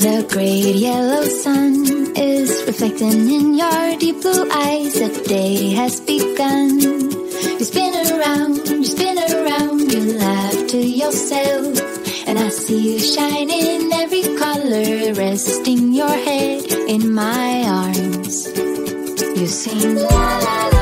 The great yellow sun is reflecting in your deep blue eyes. The day has begun. You spin around, you laugh to yourself. And I see you shine in every color, resting your head in my arms. You sing la la la.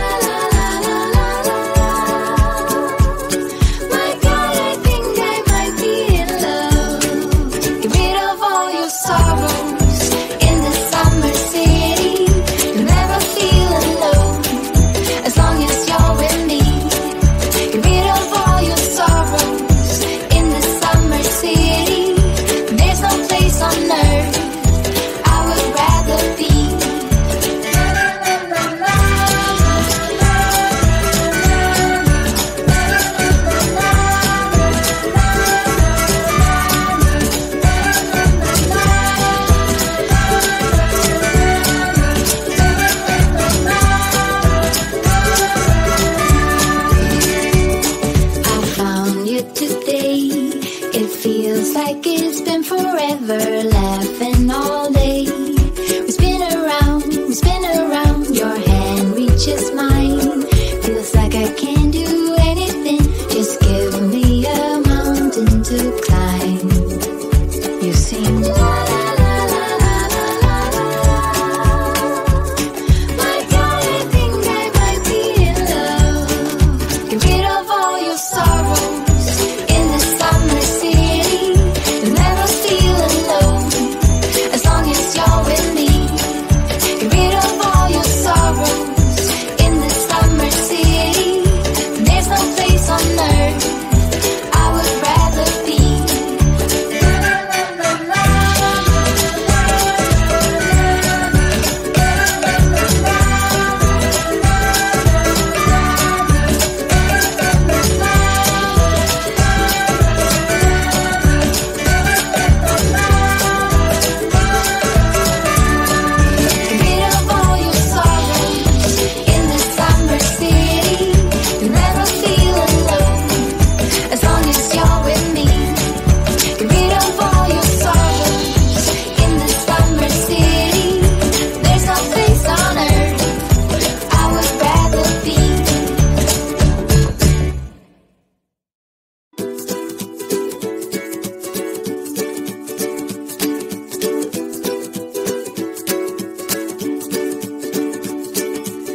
Laughing all day. We spin around, your hand reaches mine. Feels like I can't do anything. Just give me a mountain to climb. You sing la la la la la la la. My God, I think I might be in love. Get rid of all your sorrows in the summer city. You'll never feel alone. As long as you're with me, get rid of all your sorrows in the summer city. There's no place on earth I would rather be.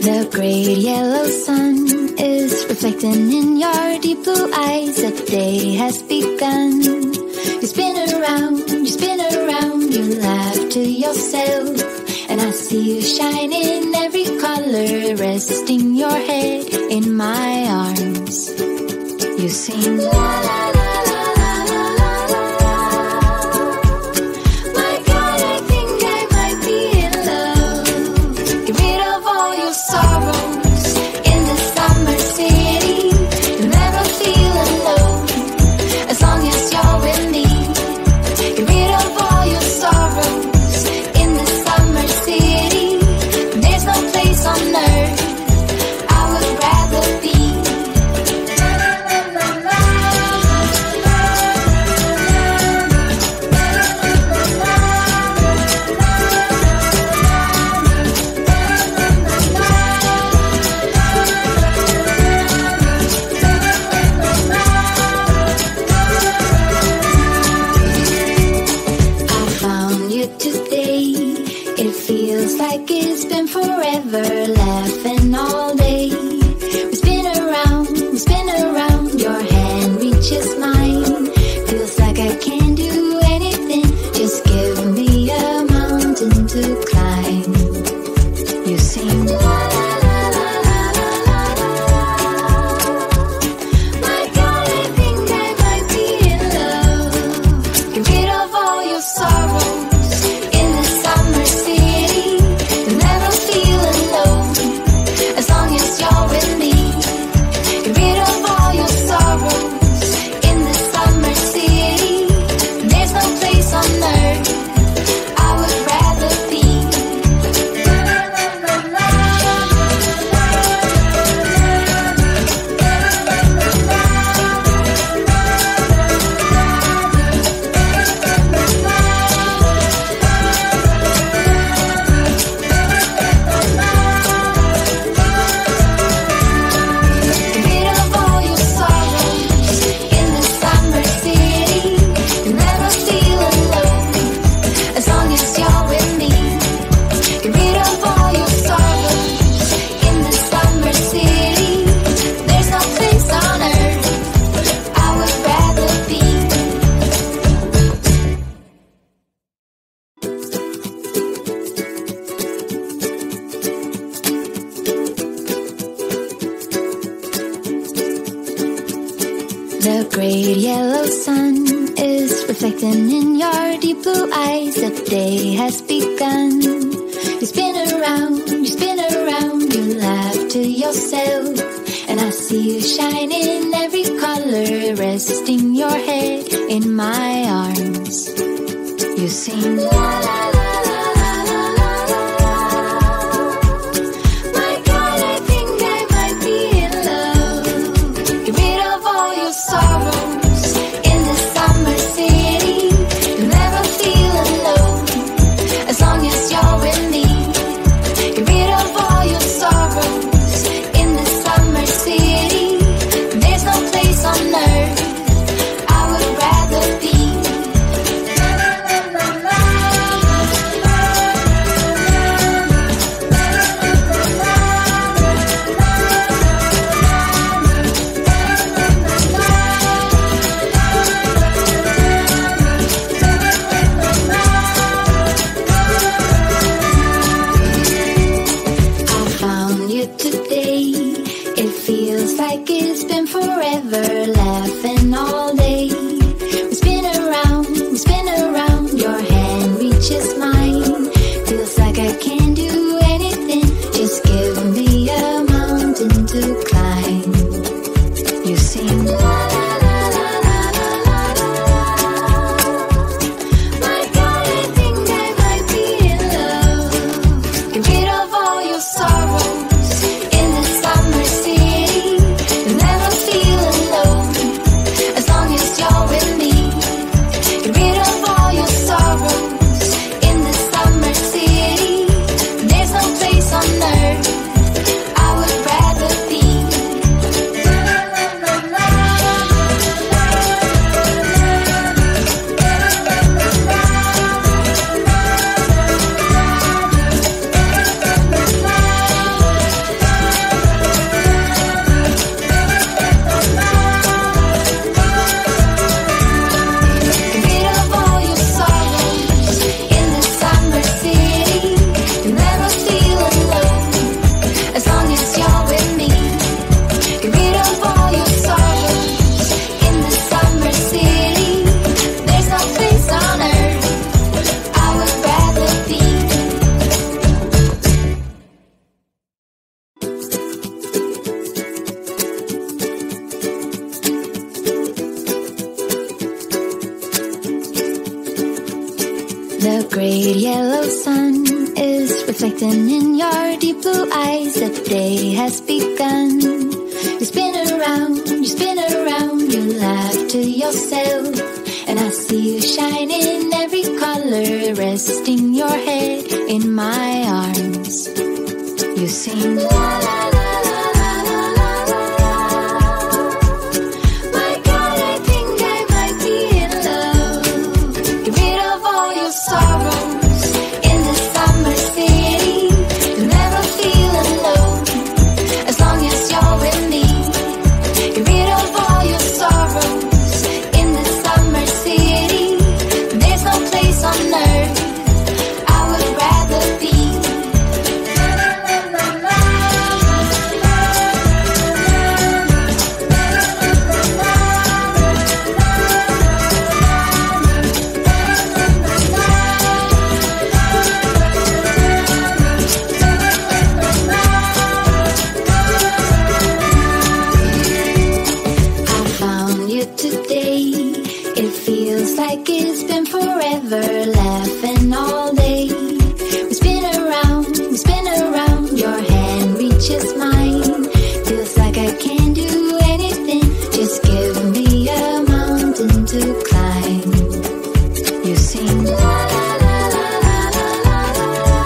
The great yellow sun is reflecting in your deep blue eyes. The day has begun. You spin around, you laugh to yourself. And I see you shine in every color, resting your head in my arms. You sing la la la. Laughing all day. We spin around, your hand reaches mine. Feels like I can't do anything. Just give me a mountain to climb. You sing la la la la la la la. My God, I think I might be in love. Get rid of all your sorrows in the summer city. You'll never feel alone. yellow sun is reflecting in your deep blue eyes. The day has begun. You spin around, you laugh to yourself, and I see you shine in every color, resting your head in my arms. You sing la la la la la la la la. My God, I think I might be in love. Get rid of all your sorrows in the summer city. You'll never feel alone as long as you're with me. Get rid of all your sorrows in the summer city. There's no place on earth I would rather be. Forever laughing all day. We spin around, your hand reaches mine. Feels like I can't do anything, just give me a mountain to climb. You sing la la la la la la la la. My God, I think I might be in love. Get rid of all your sorrows in the summer city. You'll never feel alone as long as you're with me. Get rid of all your sorrows in the summer city. There's no place on earth I would rather be. The great yellow sun is reflecting in your deep blue eyes. The day has begun. You spin around, you laugh to yourself, and I see you shine in every color, resting your head in my arms. You sing la la la la la la la la. My God, I think I might be in love. Get rid of all your sorrows in the summer city. You'll never feel alone as long as you're with me. Get rid of all your sorrows in the summer city. There's no place on earth I would rather be. Like it's been forever, laughing all day. We spin around, your hand reaches mine. Feels like I can't do anything, just give me a mountain to climb. You sing la la la la la la la la.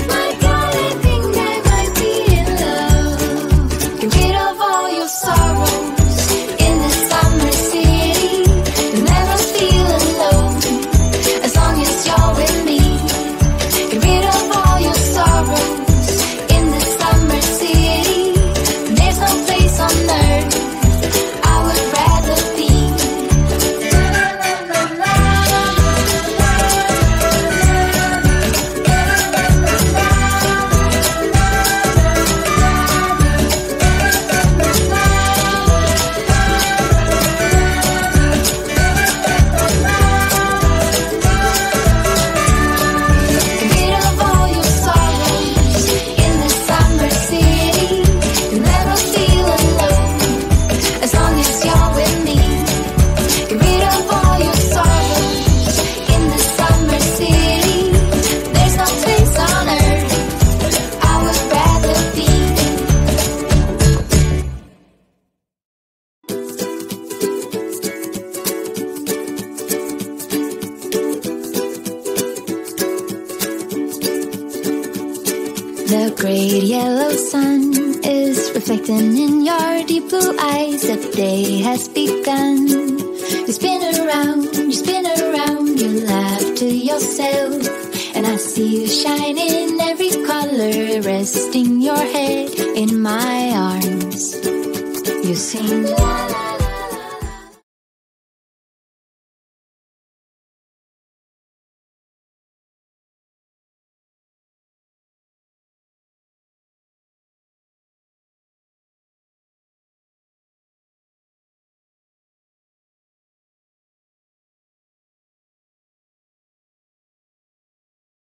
My God, I think I might be in love. Get rid of all your sorrows in the summer city. Never feel alone as long as you're great yellow sun is reflecting in your deep blue eyes. The day has begun. You spin around, you laugh to yourself. And I see you shine in every color, resting your head in my arms. You sing la la.